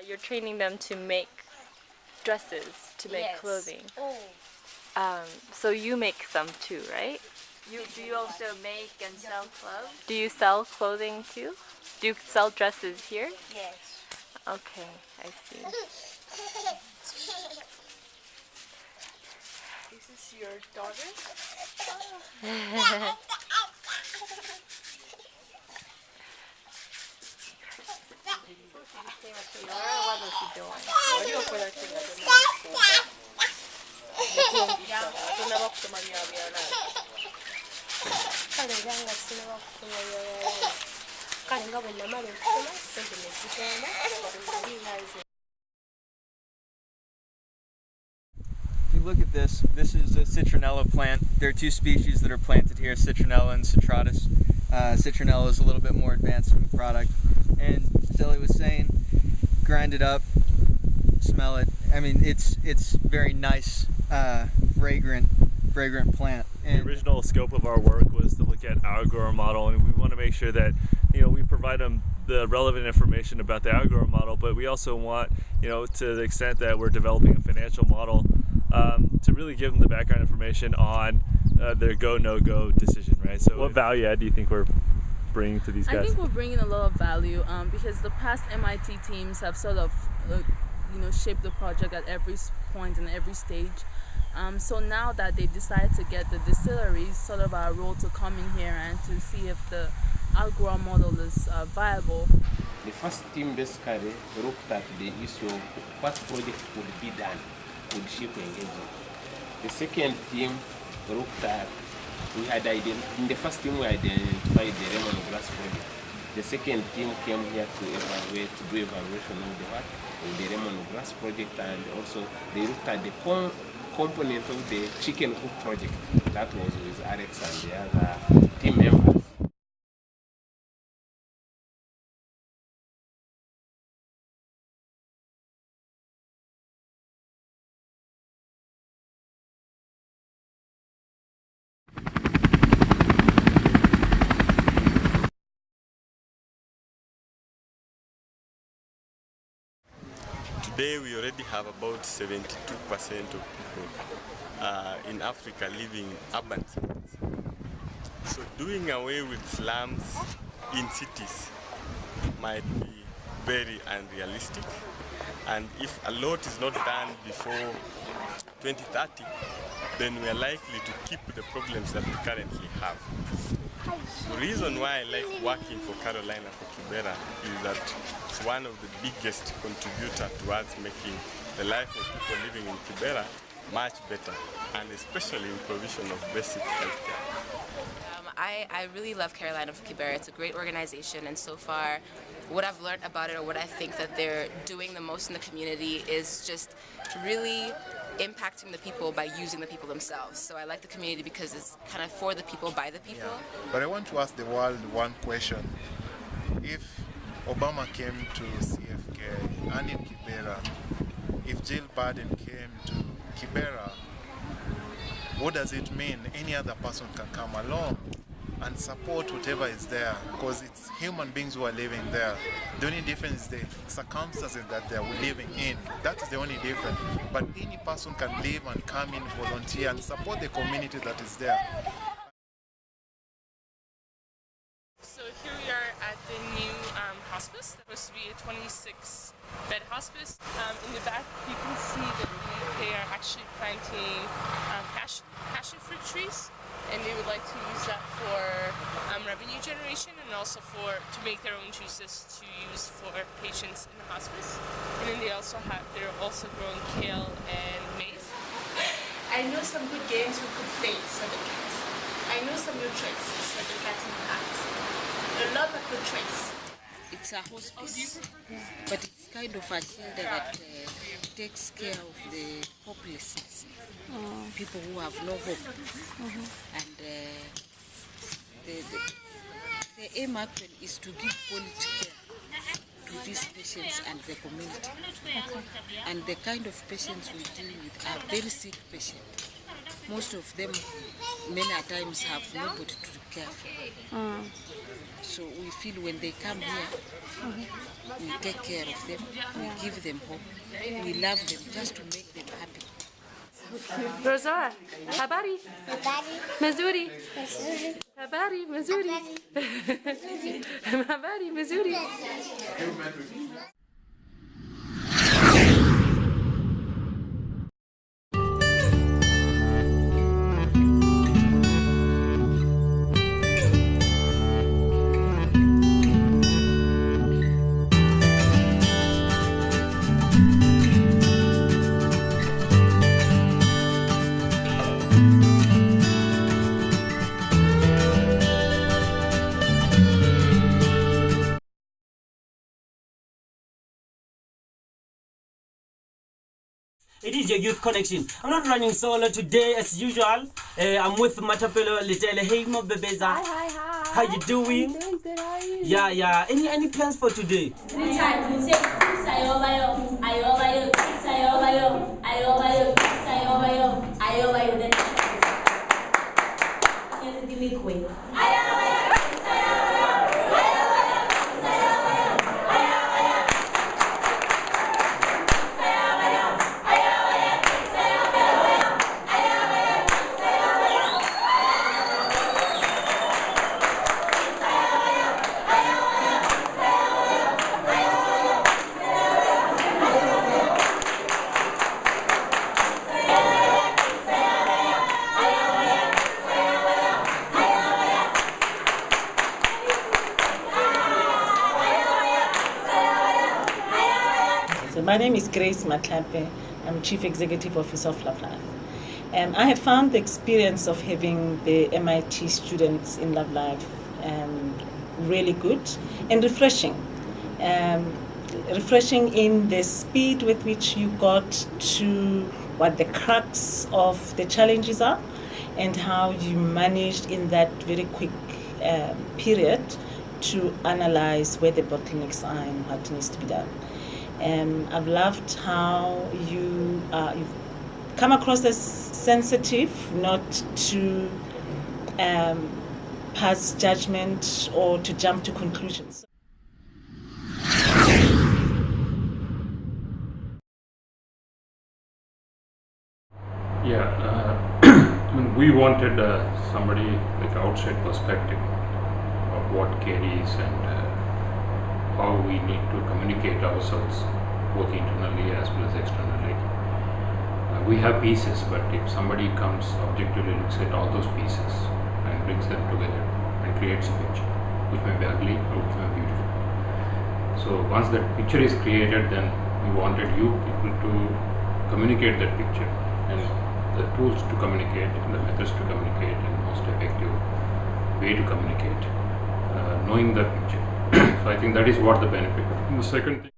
You're training them to make dresses, to make clothing. So you make some too, right? Do you also make and sell clothes? Do you sell clothing too? Do you sell dresses here? Yes. Okay, I see. This is your daughter? What was he doing? If you look at this is a citronella plant. There are two species that are planted here, citronella and citratus. Citronella is a little bit more advanced in the product. And as Ellie was saying, grind it up, smell it. I mean, it's very nice, fragrant plant. And the original scope of our work was to look at our grower model, and we want to make sure that we provide them the relevant information about the grower model, but we also want to the extent that we're developing a financial model to really give them the background information on their go no go decision, right? So what value add do you think we're bringing to these guys? I think we're bringing a lot of value because the past MIT teams have sort of shaped the project at every point and every stage. So now that they decided to get the distillery, it's sort of our role to come in here and to see if the outgrower model is viable. The first team basically looked at the issue of what project could be done with ship engagement. The second team looked at, in the first team we identified the lemongrass project. The second team came here to do evaluation of the work of the lemongrass project, and also they looked at the component of the chicken coop project. That was with Alex and the other team members. Today we already have about 72% of people in Africa living in urban settings. So doing away with slums in cities might be very unrealistic, and if a lot is not done before 2030, then we are likely to keep the problems that we currently have. The reason why I like working for Carolina for Kibera is that it's one of the biggest contributors towards making the life of people living in Kibera much better, and especially in provision of basic healthcare. I really love Carolina for Kibera. It's a great organization, and so far what I've learned about it, or what I think that they're doing the most in the community, is just really impacting the people by using the people themselves. So I like the community because it's kind of for the people, by the people. Yeah. But I want to ask the world one question. If Obama came to CFK and in Kibera, if Jill Biden came to Kibera, what does it mean? Any other person can come along and support whatever is there, because it's human beings who are living there. The only difference is the circumstances that they are living in. That is the only difference. But any person can live and come in, volunteer, and support the community that is there. So here we are at the new hospice. It's supposed to be a 26-bed hospice. In the back, you can see that they are actually planting passion fruit trees, and they would like to use that for revenue generation, and also to make their own juices to use for patients in the hospice. And then they're also growing kale and maize. I know some good games we could play for the kids. I know some new tricks for the cats and cats. There are a lot of good tricks. It's a hospice, but it's kind of a shelter that takes care of the hopelessness, people who have no hope. And the aim actually is to give quality care to these patients and the community. And the kind of patients we deal with are very sick patients. most of them many a times have nobody to care for. So we feel when they come here, we take care of them, we give them hope, we love them just to make them happy. Rosara, habari? Mazuri. Habari, mazuri. Habari, mazuri. It is your Youth Connection. I'm not running solo today as usual. I'm with Matapelo Little. Hey, my bebeza. Hi. How you doing? I'm doing good. How are you? Yeah. Any plans for today? 3 times. You say, Ayobayo, Ayobayo, Ayobayo, Ayobayo, Ayobayo, Ayobayo. Then you have to give me quick. My name is Grace Matlape. I'm Chief Executive Officer of Love Life. I have found the experience of having the MIT students in Love Life really good and refreshing. Refreshing in the speed with which you got to what the crux of the challenges are and how you managed in that very quick period to analyze where the bottlenecks are and what needs to be done. I've loved how you've come across as sensitive, not to pass judgment or to jump to conclusions. We wanted somebody like outside perspective of what KD is and how we need to communicate ourselves both internally as well as externally. We have pieces, but if somebody comes objectively looks at all those pieces and brings them together and creates a picture, which may be ugly or which may be beautiful. So once that picture is created, then we wanted you people to communicate that picture and the tools to communicate, the methods to communicate, and most effective way to communicate, knowing that picture. So I think that is what the benefit. And the second thing